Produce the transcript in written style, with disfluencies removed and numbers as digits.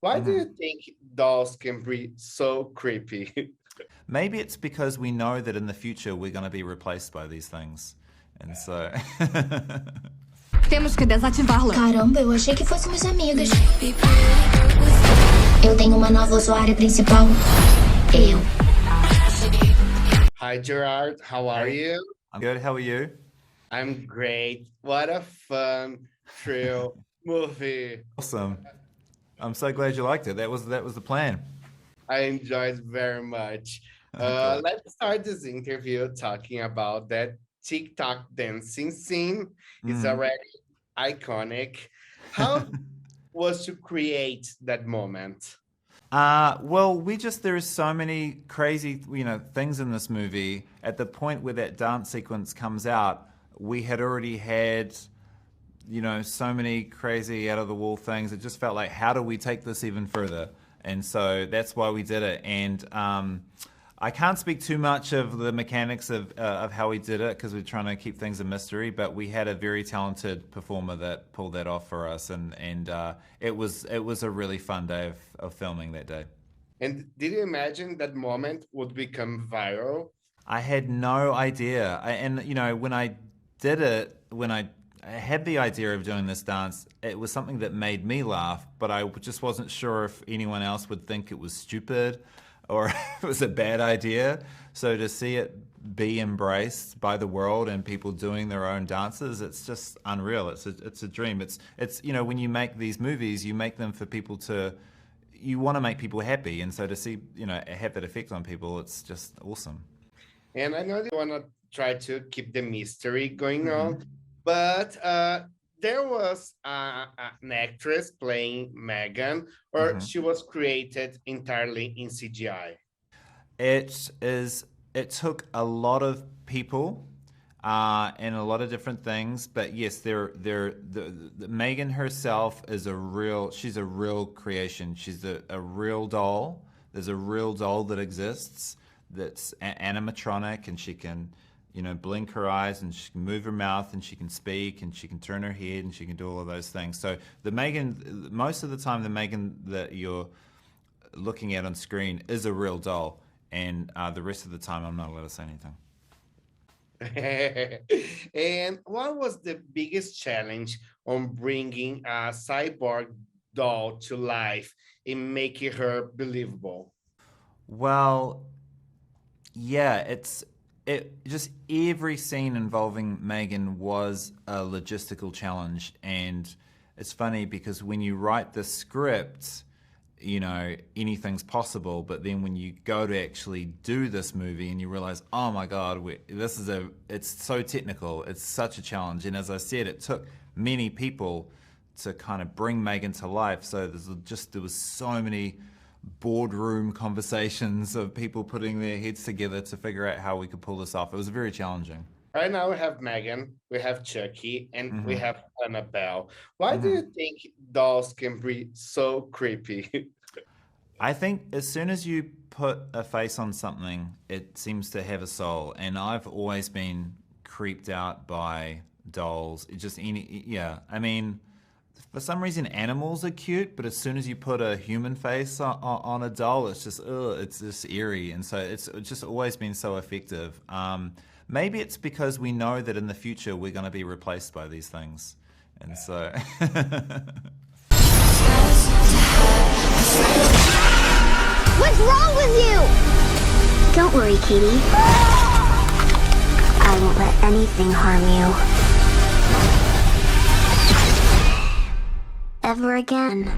Why do Mhm. you think dolls can be so creepy? Maybe it's because we know that in the future we're going to be replaced by these things. And so. Temos que desativá-la. Caramba, eu achei que fôssemos amigas. Eu tenho uma nova usuária principal. Eu. Hi, Gerard. How are Hey, you? I'm good. How are you? I'm great. What a fun, thrill movie. Awesome. I'm so glad you liked it. That was the plan. I enjoyed very much. Good. Let's start this interview talking about that TikTok dancing scene. It's Mhm. already iconic. How was to create that moment? Well, there is so many crazy, things in this movie. At the point where that dance sequence comes out, we had already had, so many crazy out of the wall things. It just felt like, how do we take this even further? And so that's why we did it. And I can't speak too much of the mechanics of how we did it because we're trying to keep things a mystery. But we had a very talented performer that pulled that off for us, and it was a really fun day of filming that day. And did you imagine that moment would become viral? I had no idea. When I did it, when I had the idea of doing this dance, it was something that made me laugh, but I just wasn't sure if anyone else would think it was stupid or it was a bad idea. So to see it be embraced by the world and people doing their own dances, it's just unreal. It's a dream. It's when you make these movies, you make them for people you want to make people happy, and so to see have that effect on people, it's just awesome. And I know you want to try to keep the mystery going on, Hmm. but there was an actress playing Megan, or Hmm. she was created entirely in CGI. It is. It took a lot of people and a lot of different things, but yes, the Megan herself is a real. She's a real creation. She's a real doll. There's a real doll that exists that's animatronic, and she can, blink her eyes, and she can move her mouth, and she can speak, and she can turn her head, and she can do all of those things. So the Megan, most of the time, the Megan that you're looking at on screen is a real doll, and the rest of the time, I'm not allowed to say anything. And what was the biggest challenge on bringing a cyborg doll to life and making her believable? Well, yeah, it just every scene involving Megan was a logistical challenge, and it's funny because when you write the script, anything's possible, but then when you go to actually do this movie and you realize, oh my god, it's so technical, it's such a challenge. And as I said, it took many people to kind of bring Megan to life. So there was so many boardroom conversations of people putting their heads together to figure out how we could pull this off. It was very challenging. Right now we have Megan, we have Chucky, and we Hmm. have Annabelle. Why do Hmm. you think dolls can be so creepy? I think as soon as you put a face on something, it seems to have a soul. And I've always been creeped out by dolls. It just yeah. I mean, for some reason, animals are cute, but as soon as you put a human face on a doll, it's just ugh, it's just eerie. And so it's just always been so effective. Maybe it's because we know that in the future we're going to be replaced by these things, and so. What's wrong with you? Don't worry, Katie. I won't let anything harm you. Ever again.